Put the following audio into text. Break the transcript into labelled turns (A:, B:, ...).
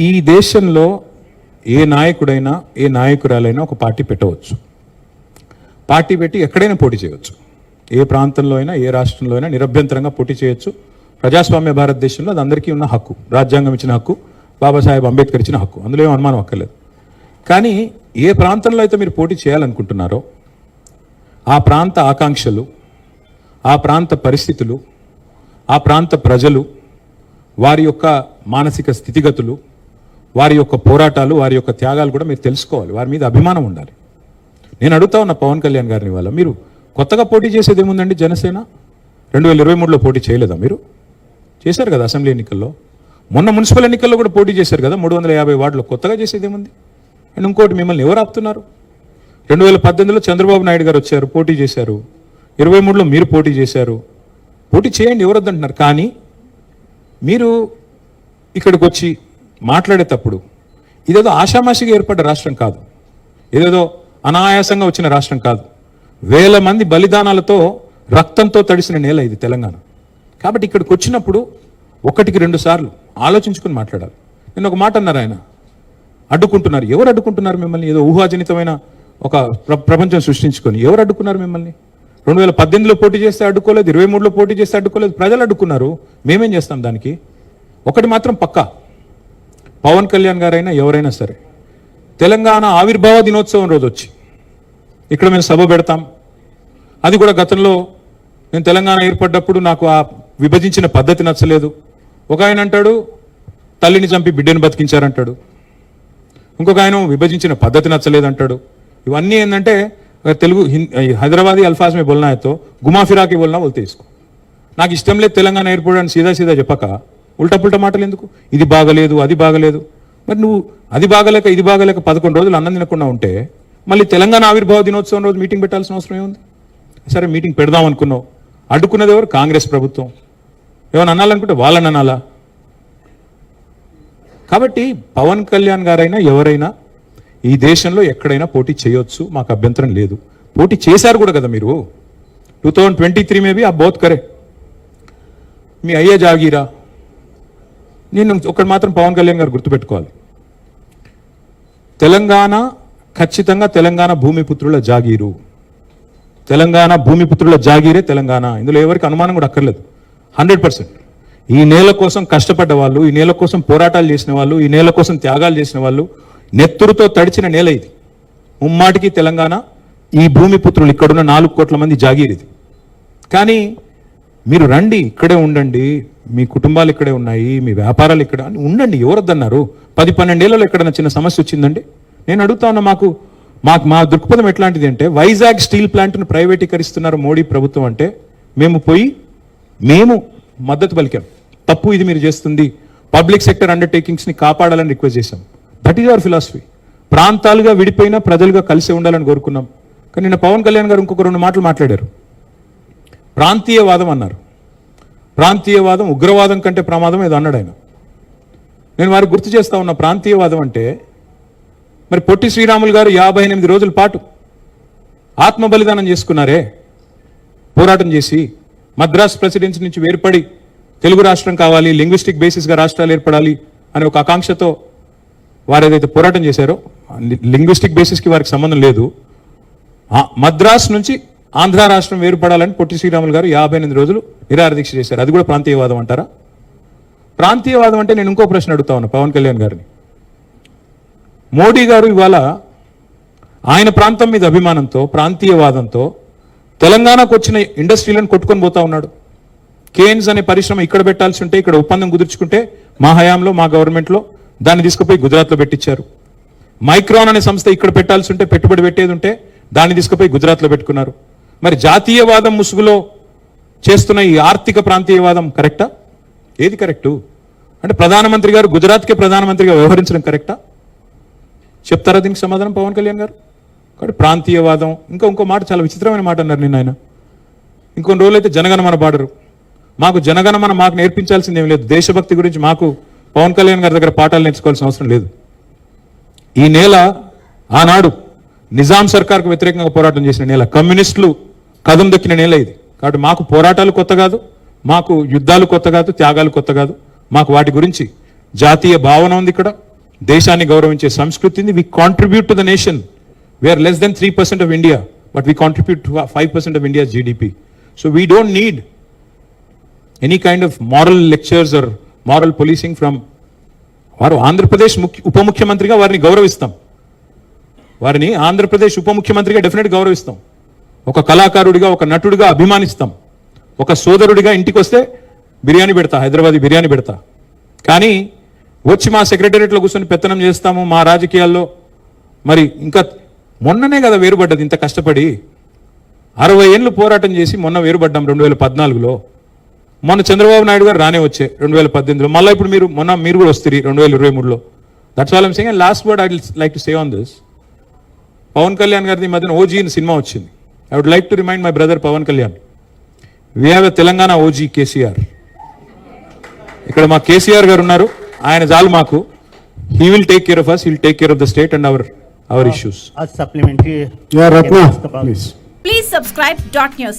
A: ఈ దేశంలో ఏ నాయకుడైనా ఏ నాయకురాలైనా ఒక పార్టీ పెట్టవచ్చు. పార్టీ పెట్టి ఎక్కడైనా పోటీ చేయవచ్చు. ఏ ప్రాంతంలో అయినా ఏ రాష్ట్రంలో అయినా నిరభ్యంతరంగా పోటీ చేయొచ్చు. ప్రజాస్వామ్య భారతదేశంలో అది అందరికీ ఉన్న హక్కు, రాజ్యాంగం ఇచ్చిన హక్కు, బాబాసాహెబ్ అంబేద్కర్ ఇచ్చిన హక్కు, అందులో ఏం అనుమానం అక్కర్లేదు. కానీ ఏ ప్రాంతంలో అయితే మీరు పోటీ చేయాలనుకుంటున్నారో ఆ ప్రాంత ఆకాంక్షలు, ఆ ప్రాంత పరిస్థితులు, ఆ ప్రాంత ప్రజలు, వారి యొక్క మానసిక స్థితిగతులు, వారి యొక్క పోరాటాలు, వారి యొక్క త్యాగాలు కూడా మీరు తెలుసుకోవాలి. వారి మీద అభిమానం ఉండాలి. నేను అడుగుతా ఉన్న పవన్ కళ్యాణ్ గారిని వల్ల, మీరు కొత్తగా పోటీ చేసేది ఏముందండి? జనసేన 2023లో పోటీ చేయలేదా? మీరు చేశారు కదా అసెంబ్లీ ఎన్నికల్లో. మొన్న మున్సిపల్ ఎన్నికల్లో కూడా పోటీ చేశారు కదా 350 వార్డులో. కొత్తగా చేసేది ఏముంది? అండ్ ఇంకోటి, మిమ్మల్ని ఎవరు ఆపుతున్నారు? 2018లో చంద్రబాబు నాయుడు గారు వచ్చారు, పోటీ చేశారు. 23లో మీరు పోటీ చేశారు. పోటీ చేయండి, ఎవరు వద్దంటున్నారు. కానీ మీరు ఇక్కడికి వచ్చి మాట్లాడేటప్పుడు ఇదేదో ఆషామాషిగా ఏర్పడ్డ రాష్ట్రం కాదు, ఏదేదో అనాయాసంగా వచ్చిన రాష్ట్రం కాదు. వేల మంది బలిదానాలతో, రక్తంతో తడిసిన నేల ఇది తెలంగాణ. కాబట్టి ఇక్కడికి వచ్చినప్పుడు 1-2 సార్లు ఆలోచించుకుని మాట్లాడాలి. నేను ఒక మాట అన్నారు, ఆయన అడ్డుకుంటున్నారు. ఎవరు అడ్డుకుంటున్నారు మిమ్మల్ని? ఏదో ఊహాజనితమైన ఒక ప్రపంచం సృష్టించుకొని ఎవరు అడ్డుకున్నారు మిమ్మల్ని? 2018లో పోటీ చేస్తే అడ్డుకోలేదు, 23లో పోటీ చేస్తే అడ్డుకోలేదు, ప్రజలు అడ్డుకున్నారు. మేమేం చేస్తాం దానికి? ఒకటి మాత్రం పక్కా, పవన్ కళ్యాణ్ గారైనా ఎవరైనా సరే తెలంగాణ ఆవిర్భావ దినోత్సవం రోజు వచ్చి ఇక్కడ మేము సభ పెడతాం. అది కూడా గతంలో నేను తెలంగాణ ఏర్పడ్డప్పుడు నాకు ఆ విభజించిన పద్ధతి నచ్చలేదు. ఒక ఆయన అంటాడు తల్లిని చంపి బిడ్డను బతికించారంటాడు, ఇంకొక ఆయన విభజించిన పద్ధతి నచ్చలేదు అంటాడు. ఇవన్నీ ఏంటంటే తెలుగు హైదరాబాదీ అల్ఫాజ్ మే బోల్నా హై తో గుమా ఫిరాకి బోల్నా బోల్తే ఇస్కో. నాకు ఇష్టం లేదు తెలంగాణ ఏర్పడని సీదా చెప్పక ఉల్టా పుల్టా మాటలు ఎందుకు? ఇది బాగలేదు, అది బాగలేదు. మరి నువ్వు అది బాగలేక ఇది బాగలేక 11 రోజులు అన్నం తినకుండా ఉంటే మళ్ళీ తెలంగాణ ఆవిర్భావ దినోత్సవం రోజు మీటింగ్ పెట్టాల్సిన అవసరం ఏముంది? సరే మీటింగ్ పెడదాం అనుకున్నావు, అడ్డుకున్నది ఎవరు? కాంగ్రెస్ ప్రభుత్వం. ఏమైనా అనాలనుకుంటే వాళ్ళని అనాలా? కాబట్టి పవన్ కళ్యాణ్ గారైనా ఎవరైనా ఈ దేశంలో ఎక్కడైనా పోటీ చేయొచ్చు, మాకు అభ్యంతరం లేదు. పోటీ చేశారు కూడా కదా మీరు. 2023 में भी आप बहुत करे. మీ అయ్యే జాగీరా. నేను ఒకటి మాత్రం పవన్ కళ్యాణ్ గారు గుర్తుపెట్టుకోవాలి, తెలంగాణ ఖచ్చితంగా తెలంగాణ భూమిపుత్రుల జాగీరు. తెలంగాణ భూమిపుత్రుల జాగీరే తెలంగాణ. ఇందులో ఎవరికి అనుమానం కూడా అక్కర్లేదు. 100%. ఈ నేల కోసం కష్టపడ్డ వాళ్ళు, ఈ నేల కోసం పోరాటాలు చేసిన వాళ్ళు, ఈ నేల కోసం త్యాగాలు చేసిన వాళ్ళు, నెత్తురుతో తడిచిన నేల ఇది. ముమ్మాటికి తెలంగాణ ఈ భూమిపుత్రులు, ఇక్కడున్న 4 కోట్ల మంది జాగీరిది. కానీ మీరు రండి, ఇక్కడే ఉండండి, మీ కుటుంబాలు ఇక్కడే ఉన్నాయి, మీ వ్యాపారాలు ఇక్కడ ఉండండి, ఎవరొద్దన్నారు? 10-12 ఏళ్లలో ఎక్కడైనా చిన్న సమస్య వచ్చిందండి? నేను అడుగుతా ఉన్నా, మా దృక్పథం ఎట్లాంటిది అంటే, వైజాగ్ స్టీల్ ప్లాంట్ను ప్రైవేటీకరిస్తున్నారు మోడీ ప్రభుత్వం అంటే మేము మద్దతు పలికాం. తప్పు ఇది మీరు చేస్తుంది, పబ్లిక్ సెక్టర్ అండర్టేకింగ్స్ని కాపాడాలని రిక్వెస్ట్ చేశాం. That is our philosophy. ప్రాంతాలుగా విడిపోయినా ప్రజలుగా కలిసి ఉండాలని కోరుకున్నాం. కానీ నిన్న పవన్ కళ్యాణ్ గారు ఇంకొక 2 మాటలు మాట్లాడారు. ప్రాంతీయవాదం అన్నారు. ప్రాంతీయవాదం ఉగ్రవాదం కంటే ప్రమాదం ఏదో అన్నాడు ఆయన. నేను వారికి గుర్తు చేస్తా ఉన్నా, ప్రాంతీయవాదం అంటే మరి పొట్టి శ్రీరాములు గారు 58 రోజుల పాటు ఆత్మ బలిదానం చేసుకున్నారే, పోరాటం చేసి మద్రాస్ ప్రెసిడెన్సీ నుంచి వేర్పడి తెలుగు రాష్ట్రం కావాలి, లింగ్విస్టిక్ బేసిస్గా రాష్ట్రాలు ఏర్పడాలి అనే ఒక ఆకాంక్షతో వారు ఏదైతే పోరాటం చేశారో, లింగ్విస్టిక్ బేసిస్కి వారికి సంబంధం లేదు. మద్రాస్ నుంచి ఆంధ్ర రాష్ట్రం వేరుపడాలని పొట్టి శ్రీరాములు గారు 58 రోజులు నిరాహారదీక్ష చేశారు. అది కూడా ప్రాంతీయవాదం అంటారా? ప్రాంతీయవాదం అంటే నేను ఇంకో ప్రశ్న అడుగుతా ఉన్నా పవన్ కళ్యాణ్ గారిని. మోడీ గారు ఇవాళ ఆయన ప్రాంతం మీద అభిమానంతో, ప్రాంతీయవాదంతో తెలంగాణకు వచ్చిన ఇండస్ట్రీలను కొట్టుకొని పోతా ఉన్నాడు. కేన్స్ అనే పరిశ్రమ ఇక్కడ పెట్టాల్సి ఉంటే, ఇక్కడ ఒప్పందం కుదుర్చుకుంటే మా హయాంలో, మా గవర్నమెంట్లో దాన్ని తీసుకుపోయి గుజరాత్లో పెట్టించారు. మైక్రాన్ అనే సంస్థ ఇక్కడ పెట్టాల్సి ఉంటే, పెట్టుబడి పెట్టేది ఉంటే దాన్ని తీసుకుపోయి గుజరాత్లో పెట్టుకున్నారు. మరి జాతీయవాదం ముసుగులో చేస్తున్న ఈ ఆర్థిక ప్రాంతీయవాదం కరెక్టా? ఏది కరెక్టు? అంటే ప్రధానమంత్రి గారు గుజరాత్కే ప్రధానమంత్రిగా వ్యవహరించడం కరెక్టా? చెప్తారా దీనికి సమాధానం పవన్ కళ్యాణ్ గారు? కాబట్టి ప్రాంతీయవాదం, ఇంకో మాట చాలా విచిత్రమైన మాట అన్నారు నిన్న ఆయన. ఇంకొన్ని రోజులైతే జనగణమన పాడరు. మాకు జనగణమన మాకు నేర్పించాల్సింది ఏం లేదు. దేశభక్తి గురించి మాకు పవన్ కళ్యాణ్ గారి దగ్గర పాఠాలు నేర్చుకోవాల్సిన అవసరం లేదు. ఈ నేల ఆనాడు నిజాం సర్కార్కు వ్యతిరేకంగా పోరాటం చేసిన నేల, కమ్యూనిస్టులు కదం దొక్కిన నేల ఇది. కాబట్టి మాకు పోరాటాలు కొత్త కాదు, మాకు యుద్ధాలు కొత్త కాదు, త్యాగాలు కొత్త కాదు. మాకు వాటి గురించి జాతీయ భావన ఉంది ఇక్కడ, దేశాన్ని గౌరవించే సంస్కృతి ఉంది. We contribute to the nation. We are less than 3% of India, but we contribute to 5% of India GDP. So we don't need any kind of moral lectures or moral policing from. వారు ఆంధ్రప్రదేశ్ ఉప ముఖ్యమంత్రిగా వారిని గౌరవిస్తాం, వారిని ఆంధ్రప్రదేశ్ ఉప ముఖ్యమంత్రిగా డెఫినెట్ గౌరవిస్తాం. ఒక కళాకారుడిగా, ఒక నటుడిగా అభిమానిస్తాం. ఒక సోదరుడిగా ఇంటికి వస్తే బిర్యానీ పెడతా, హైదరాబాదీ బిర్యానీ పెడతా. కానీ వచ్చి మా సెక్రటేరియట్లో కూర్చొని పెత్తనం చేస్తాము మా రాజకీయాల్లో. మరి ఇంకా మొన్ననే కదా వేరుపడ్డది, ఇంత కష్టపడి 60 ఏళ్ళు పోరాటం చేసి మొన్న వేరుపడ్డాం 2014లో. మొన్న చంద్రబాబు నాయుడు గారు రానే వచ్చే 2018లో, మళ్ళీ ఇప్పుడు మీరు కూడా వస్తుంది 2023లో. That's all I'm saying. And last word I will like to say on this. Pawan Kalyan గారిది మధ్యన ఓజీ అని సినిమా వచ్చింది. I would like to remind my brother Pawan Kalyan, we have a Telangana OG KCR. ఇక్కడ మా కేసీఆర్ గారు ఉన్నారు, ఆయన చాలు మాకు. He will take care of us, he will take care of the state and our issues.
B: A supplementary.
C: Yeah, Ratna, please.
D: Please subscribe Dot News.